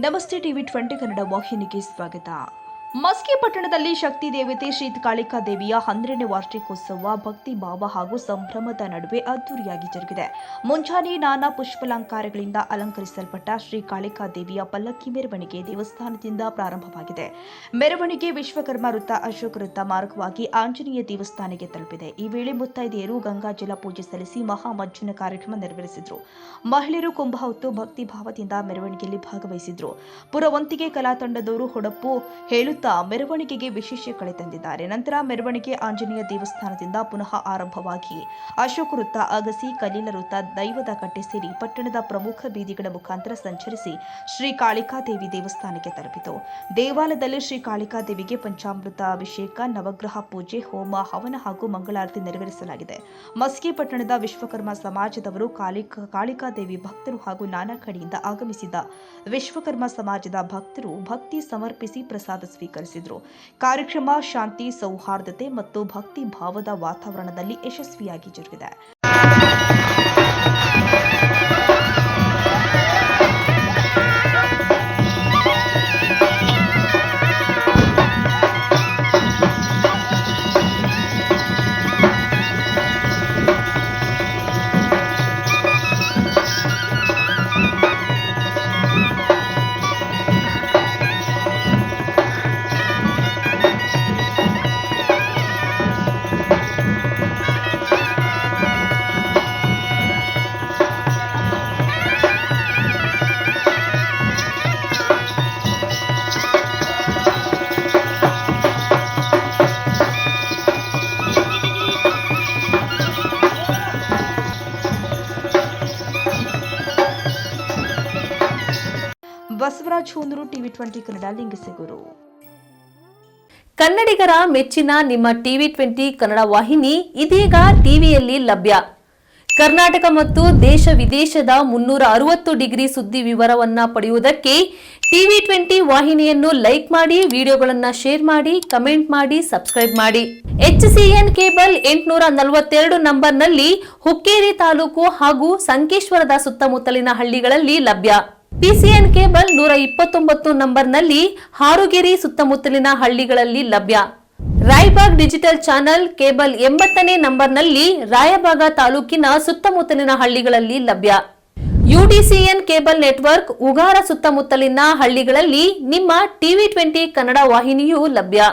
ನಮಸ್ತೆ ಟಿವಿ 20 ಕನ್ನಡ ವಾಹಿನಿಗೆ ಸ್ವಾಗತ. ಮಸ್ಕಿ ಪಟ್ಟಣದಲ್ಲಿ ಶಕ್ತಿ ದೇವತೆ ಶ್ರೀ ಕಾಳಿಕಾ ದೇವಿಯ 12ನೇ ವಾರ್ಷಿಕೋತ್ಸವ ಭಕ್ತಿ ಭಾವ ಹಾಗೂ ಸಂಭ್ರಮದ ನಡುವೆ ಅದ್ದೂರಿಯಾಗಿ ಜರುಗಿದೆ. ಮುಂಜಾನೆ ನಾನಾ ಪುಷ್ಪಾಲಂಕಾರಗಳಿಂದ ಅಲಂಕರಿಸಲ್ಪಟ್ಟ ಶ್ರೀ ಕಾಳಿಕಾ ದೇವಿಯ ಪಲ್ಲಕ್ಕಿ ಮೆರವಣಿಗೆ ದೇವಸ್ಥಾನದಿಂದ ಪ್ರಾರಂಭವಾಗಿದೆ. ಮೆರವಣಿಗೆ ವಿಶ್ವಕರ್ಮ ವೃತ್ತ, ಅಶೋಕ ವೃತ್ತ ಮಾರ್ಗವಾಗಿ ಆಂಜನೇಯ ದೇವಸ್ಥಾನಕ್ಕೆ ತಲುಪಿದೆ. ಈ ವೇಳೆ ಮುತ್ತೈದೆಯರು ಗಂಗಾಜಲ ಪೂಜೆ ಸಲ್ಲಿಸಿ ಮಹಾಮಜ್ಜನ ಕಾರ್ಯಕ್ರಮ ನೆರವೇರಿಸಿದರು. ಮಹಿಳೆಯರು ಕುಂಭ ಹೊತ್ತು ಭಕ್ತಿ ಭಾವದಿಂದ ಮೆರವಣಿಗೆಯಲ್ಲಿ ಭಾಗವಹಿಸಿದರು. ಪುರವಂತಿಗೆ ಕಲಾ ತಂಡದವರು ಹೊಡಪು ಹೇಳುತ್ತಾ ಮೆರವಣಿಗೆಗೆ ವಿಶೇಷ ಕಳೆ ತಂದಿದ್ದಾರೆ. ನಂತರ ಮೆರವಣಿಗೆ ಆಂಜನೇಯ ದೇವಸ್ಥಾನದಿಂದ ಪುನಃ ಆರಂಭವಾಗಿ ಅಶೋಕ ವೃತ್ತ, ಅಗಸಿ, ಕಲೀಲ ವೃತ್ತ, ದೈವದ ಕಟ್ಟೆ ಸೇರಿ ಪಟ್ಟಣದ ಪ್ರಮುಖ ಬೀದಿಗಳ ಮುಖಾಂತರ ಸಂಚರಿಸಿ ಶ್ರೀ ಕಾಳಿಕಾ ದೇವಿ ದೇವಸ್ಥಾನಕ್ಕೆ ತಲುಪಿತು. ದೇವಾಲಯದಲ್ಲಿ ಶ್ರೀ ಕಾಳಿಕಾ ದೇವಿಗೆ ಪಂಚಾಮೃತ ಅಭಿಷೇಕ, ನವಗ್ರಹ ಪೂಜೆ, ಹೋಮ, ಹವನ ಹಾಗೂ ಮಂಗಳಾರತಿ ನೆರವೇರಿಸಲಾಗಿದೆ. ಮಸ್ಕಿ ಪಟ್ಟಣದ ವಿಶ್ವಕರ್ಮ ಸಮಾಜದವರು ಕಾಳಿಕಾ ದೇವಿ ಭಕ್ತರು ಹಾಗೂ ನಾನಾ ಕಡೆಯಿಂದ ಆಗಮಿಸಿದ ವಿಶ್ವಕರ್ಮ ಸಮಾಜದ ಭಕ್ತರು ಭಕ್ತಿ ಸಮರ್ಪಿಸಿ ಪ್ರಸಾದ ಸ್ವೀಕರಿಸಿದರು. ಕಾರ್ಯಕ್ರಮ ಶಾಂತಿ, ಸೌಹಾರ್ದತೆ ಮತ್ತು ಭಕ್ತಿ ಭಾವದ ವಾತಾವರಣದಲ್ಲಿ ಯಶಸ್ವಿಯಾಗಿ ಜರುಗಿದೆ. ಬಸವರಾಜ್ ಹೂನೂರು, ಟಿವಿ 20 ಕನ್ನಡ, ಲಿಂಗಸಗೂರು. ಕನ್ನಡಿಗರ ಮೆಚ್ಚಿನ ನಿಮ್ಮ ಟಿವಿ 20 ಕನ್ನಡ ವಾಹಿನಿ ಇದೀಗ ಟಿವಿಯಲ್ಲಿ ಲಭ್ಯ. ಕರ್ನಾಟಕ ಮತ್ತು ದೇಶ ವಿದೇಶದ 360 ಡಿಗ್ರಿ ಸುದ್ದಿ ವಿವರವನ್ನ ಪಡೆಯುವುದಕ್ಕೆ ಟಿವಿ 20 ವಾಹಿನಿಯನ್ನು ಲೈಕ್ ಮಾಡಿ, ವಿಡಿಯೋಗಳನ್ನು ಶೇರ್ ಮಾಡಿ, ಕಮೆಂಟ್ ಮಾಡಿ, ಸಬ್ಸ್ಕ್ರೈಬ್ ಮಾಡಿ. HCN ಕೇಬಲ್ 842 ನಂಬರ್ನಲ್ಲಿ ಹುಕ್ಕೇರಿ ತಾಲೂಕು ಹಾಗೂ ಸಂಕೇಶ್ವರದ ಸುತ್ತಮುತ್ತಲಿನ ಹಳ್ಳಿಗಳಲ್ಲಿ ಲಭ್ಯ. PCN ಕೇಬಲ್ 129 ನಂಬರ್ನಲ್ಲಿ ಹಾರುಗೆರೆ ಸುತ್ತಮುತ್ತಲಿನ ಹಳ್ಳಿಗಳಲ್ಲಿ ಲಭ್ಯ. ರಾಯಬಾಗ್ ಡಿಜಿಟಲ್ ಚಾನೆಲ್ ಕೇಬಲ್ 80ನೇ ನಂಬರ್ನಲ್ಲಿ ರಾಯಬಾಗ ತಾಲೂಕಿನ ಸುತ್ತಮುತ್ತಲಿನ ಹಳ್ಳಿಗಳಲ್ಲಿ ಲಭ್ಯ. UDCN ಕೇಬಲ್ ನೆಟ್ವರ್ಕ್ ಉಗಾರ ಸುತ್ತಮುತ್ತಲಿನ ಹಳ್ಳಿಗಳಲ್ಲಿ ನಿಮ್ಮ ಟಿವಿ 20 ಕನ್ನಡ ವಾಹಿನಿಯೂ ಲಭ್ಯ.